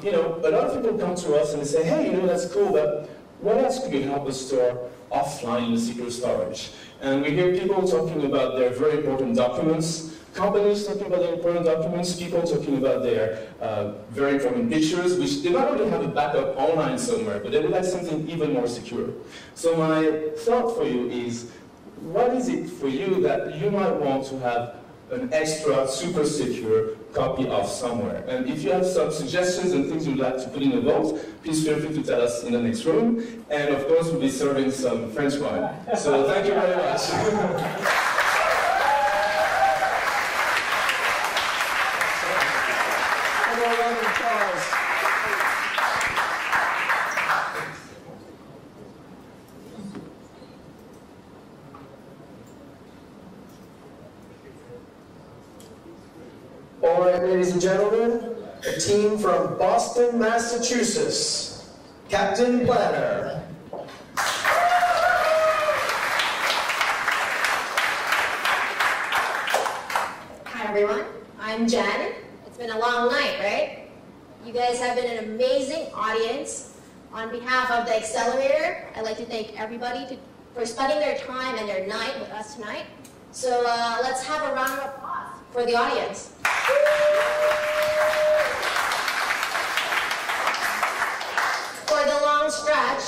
Speaker 6: you know, a lot of people come to us and they say, hey, you know, that's cool, but what else could you help us store offline in the secure storage? And we hear people talking about their very important documents, companies talking about their important documents, people talking about their very important pictures, which they might already have a backup online somewhere, but they would like something even more secure. So my thought for you is, what is it for you that you might want to have an extra super secure copy of somewhere? And if you have some suggestions and things you'd like to put in the vault, please feel free to tell us in the next room. And of course, we'll be serving some French wine. So thank you very much.
Speaker 1: All right, ladies and gentlemen, a team from Boston, Massachusetts, Captain Planner.
Speaker 7: Hi everyone, I'm Jen. It's been a long night, right? You guys have been an amazing audience. On behalf of the Accelerator, I'd like to thank everybody for spending their time and their night with us tonight. So let's have a round of applause for the audience. For the long stretch,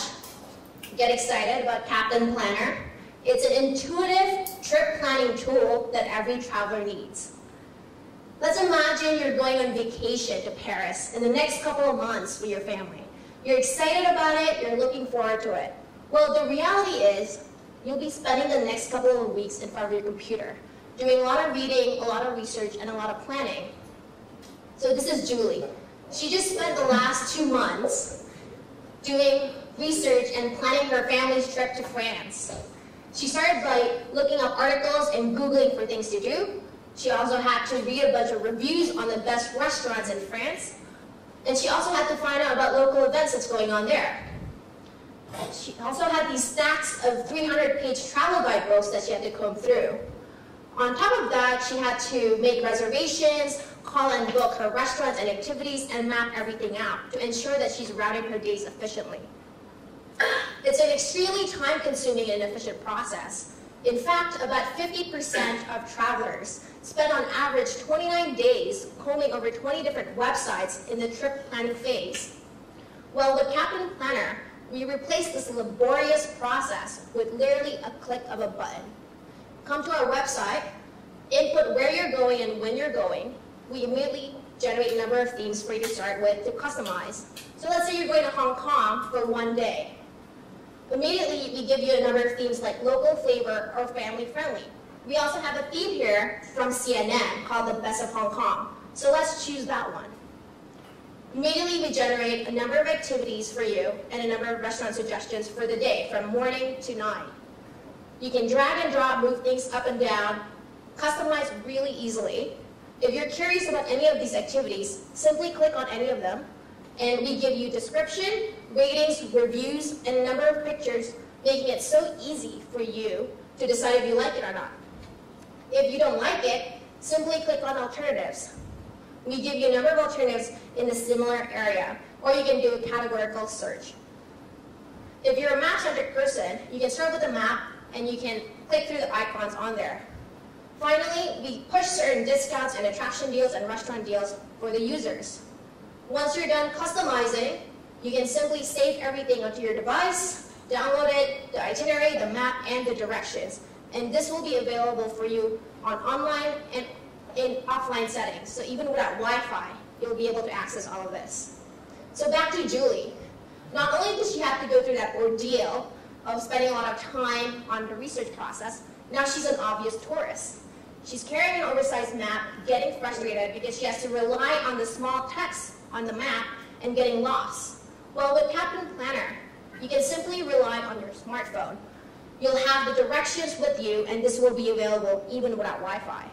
Speaker 7: get excited about Captain Planner. It's an intuitive trip planning tool that every traveler needs. Let's imagine you're going on vacation to Paris in the next couple of months with your family. You're excited about it, you're looking forward to it. Well, the reality is, you'll be spending the next couple of weeks in front of your computer, doing a lot of reading, a lot of research, and a lot of planning. So this is Julie. She just spent the last 2 months doing research and planning her family's trip to France. She started by looking up articles and Googling for things to do. She also had to read a bunch of reviews on the best restaurants in France. And she also had to find out about local events that's going on there. She also had these stacks of 300-page travel guidebooks that she had to comb through. On top of that, she had to make reservations, call and book her restaurants and activities, and map everything out to ensure that she's routing her days efficiently. It's an extremely time-consuming and efficient process. In fact, about 50% of travelers spend on average 29 days combing over 20 different websites in the trip planning phase. Well, with Captain Planner, we replace this laborious process with literally a click of a button. Come to our website, input where you're going and when you're going. We immediately generate a number of themes for you to start with to customize. So let's say you're going to Hong Kong for 1 day. Immediately, we give you a number of themes like local flavor or family friendly. We also have a theme here from CNN called The Best of Hong Kong. So let's choose that one. Immediately, we generate a number of activities for you and a number of restaurant suggestions for the day, from morning to night. You can drag and drop, move things up and down, customize really easily. If you're curious about any of these activities, simply click on any of them, and we give you description, ratings, reviews, and a number of pictures, making it so easy for you to decide if you like it or not. If you don't like it, simply click on alternatives. We give you a number of alternatives in a similar area, or you can do a categorical search. If you're a map-centric person, you can start with a map, and you can click through the icons on there. Finally, we push certain discounts and attraction deals and restaurant deals for the users. Once you're done customizing, you can simply save everything onto your device, download it, the itinerary, the map, and the directions. And this will be available for you on online and in offline settings. So even without Wi-Fi, you'll be able to access all of this. So back to Julie. Not only does she have to go through that ordeal of spending a lot of time on the research process, now she's an obvious tourist. She's carrying an oversized map, getting frustrated because she has to rely on the small text on the map and getting lost. Well, with Captain Planner, you can simply rely on your smartphone. You'll have the directions with you, and this will be available even without Wi-Fi.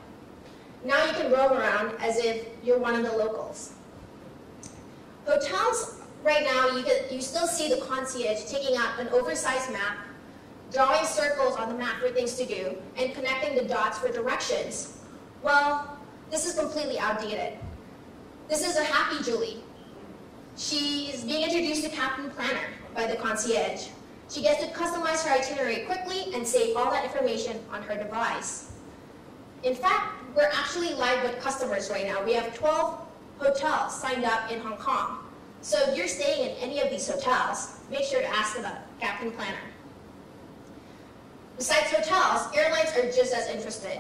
Speaker 7: Now you can roam around as if you're one of the locals. Hotels, right now, you still see the concierge taking out an oversized map, drawing circles on the map for things to do, and connecting the dots for directions. Well, this is completely outdated. This is a happy Julie. She's being introduced to Captain Planner by the concierge. She gets to customize her itinerary quickly and save all that information on her device. In fact, we're actually live with customers right now. We have 12 hotels signed up in Hong Kong. So if you're staying in any of these hotels, make sure to ask about Captain Planner. Besides hotels, airlines are just as interested.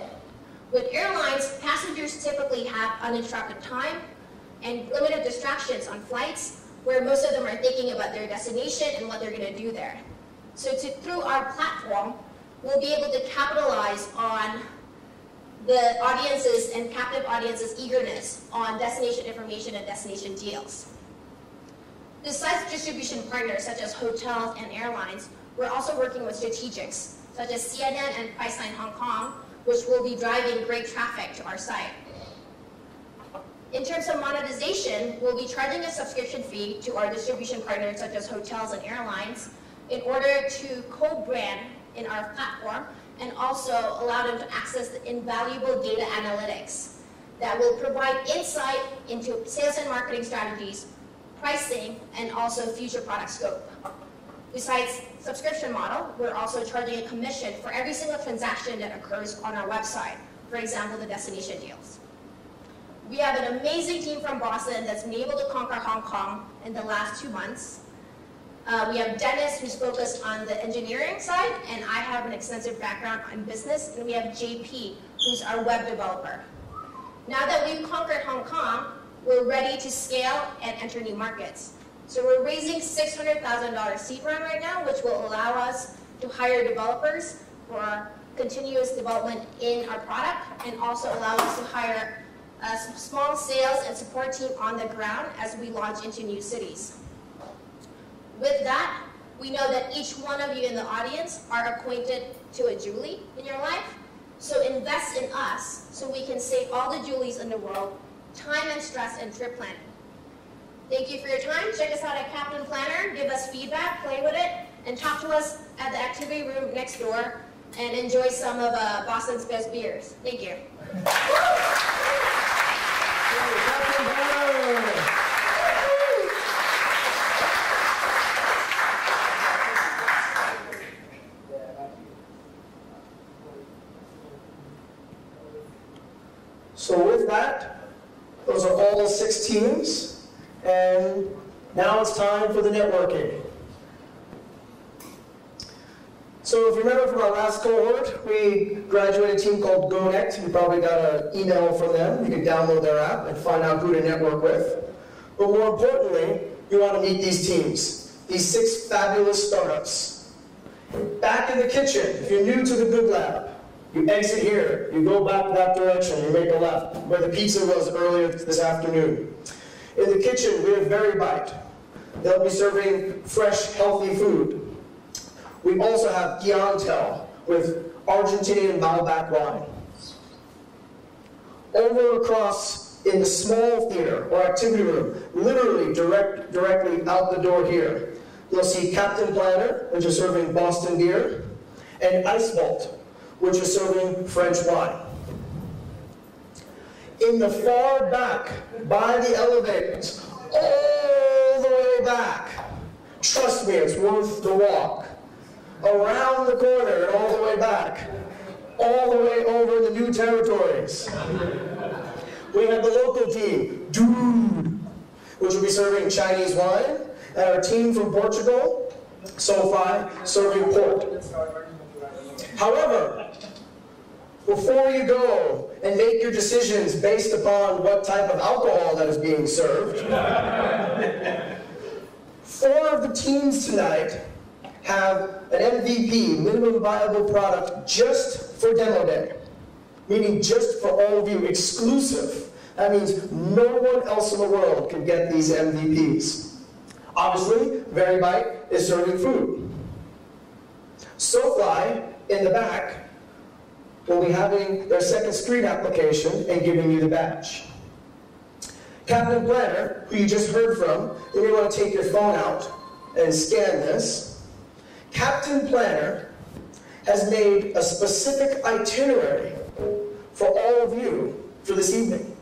Speaker 7: With airlines, passengers typically have uninterrupted time and limited distractions on flights, where most of them are thinking about their destination and what they're going to do there. So through our platform, we'll be able to capitalize on the audiences and captive audiences' eagerness on destination information and destination deals. Besides distribution partners such as hotels and airlines, we're also working with strategics such as CNN and Priceline Hong Kong, which will be driving great traffic to our site. In terms of monetization, we'll be charging a subscription fee to our distribution partners such as hotels and airlines in order to co-brand in our platform and also allow them to access the invaluable data analytics that will provide insight into sales and marketing strategies, pricing, and also future product scope. Besides subscription model, we're also charging a commission for every single transaction that occurs on our website, for example, the destination deals. We have an amazing team from Boston that's been able to conquer Hong Kong in the last 2 months. We have Dennis, who's focused on the engineering side, and I have an extensive background in business, and we have JP, who's our web developer. Now that we've conquered Hong Kong, we're ready to scale and enter new markets. So we're raising $600,000 seed round right now, which will allow us to hire developers for continuous development in our product, and also allow us to hire a small sales and support team on the ground as we launch into new cities. With that, we know that each one of you in the audience are acquainted to a Julie in your life, so invest in us so we can save all the Julies in the world time and stress and trip planning. Thank you for your time. Check us out at Captain Planner, give us feedback, play with it, and talk to us at the activity room next door and enjoy some of Boston's best beers. Thank you.
Speaker 1: So with that, those are all the 6 teams, and now it's time for the networking. So if you remember from our last cohort, we graduated a team called GoNect. You probably got an email from them. You can download their app and find out who to network with. But more importantly, you want to meet these teams, these 6 fabulous startups. Back in the kitchen, if you're new to the Good Lab, you exit here, you go back that direction, you make a left, where the pizza was earlier this afternoon. In the kitchen, we have Very Bite. They'll be serving fresh, healthy food. We also have Giantel with Argentinian Malbec wine. Over across in the small theater or activity room, literally directly out the door here, you'll see Captain Planner, which is serving Boston beer, and Ice Vault, which is serving French wine. In the far back, by the elevators, all the way back, trust me, it's worth the walk, around the corner and all the way back, all the way over in the new territories. We have the local team, Dude, which will be serving Chinese wine, and our team from Portugal, SoFi, serving port. However, before you go and make your decisions based upon what type of alcohol that is being served, 4 of the teams tonight have an MVP, minimum viable product, just for demo day. Meaning just for all of you, exclusive. That means no one else in the world can get these MVPs. Obviously, Very Bite is serving food. SoFi, in the back, will be having their second street application and giving you the badge. Captain Planner, who you just heard from, you may want to take your phone out and scan this. Captain Planner has made a specific itinerary for all of you for this evening.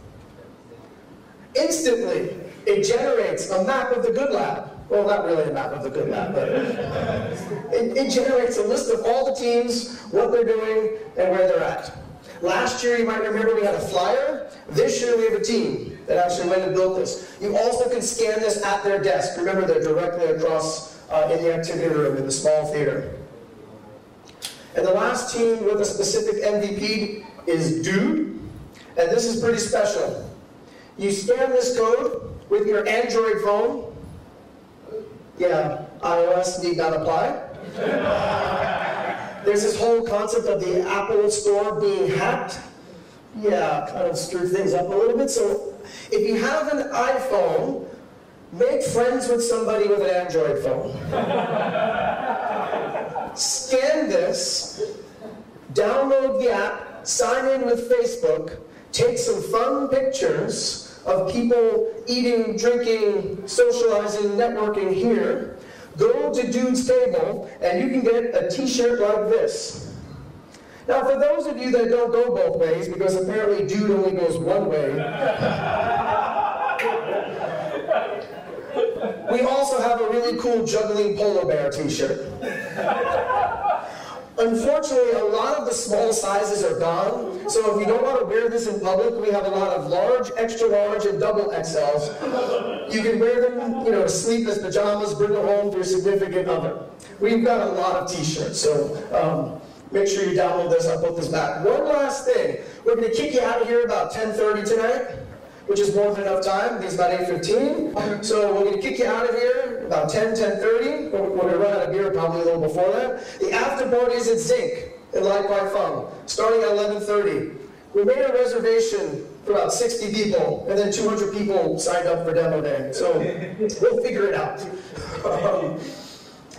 Speaker 1: Instantly, it generates a map of the Good Lab. Well, not really a map of the Good Lab, but it generates a list of all the teams, what they're doing, and where they're at. Last year, you might remember we had a flyer. This year, we have a team that actually went and built this. You also can scan this at their desk. Remember, they're directly across in the activity room in the small theater. And the last team with a specific MVP is Dude, and this is pretty special. You scan this code with your Android phone. Yeah, iOS need not apply. There's this whole concept of the Apple Store being hacked. Yeah, kind of screw things up a little bit. So if you have an iPhone, make friends with somebody with an Android phone. Scan this, download the app, sign in with Facebook, take some fun pictures of people eating, drinking, socializing, networking here, go to Dude's table, and you can get a t-shirt like this. Now, for those of you that don't go both ways, because apparently Dude only goes one way, we also have a really cool juggling polar bear t-shirt. Unfortunately, a lot of the small sizes are gone, so if you don't want to wear this in public, we have a lot of large, extra large, and double XLs. You can wear them, to sleep as pajamas, bring them home to your significant other. We've got a lot of t-shirts, so make sure you download this. I'll put this back. One last thing. We're going to kick you out of here about 10:30 tonight, which is more than enough time. It's about 8:15. So we're going to kick you out of here about 10:30. We're going to run out of beer probably a little before that. The after party is at Zinc in Lai Kwai Fong, starting at 11:30. We made a reservation for about 60 people, and then 200 people signed up for demo day. So we'll figure it out.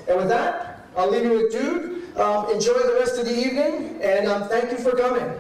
Speaker 1: And with that, I'll leave you with Dude. Enjoy the rest of the evening, and thank you for coming.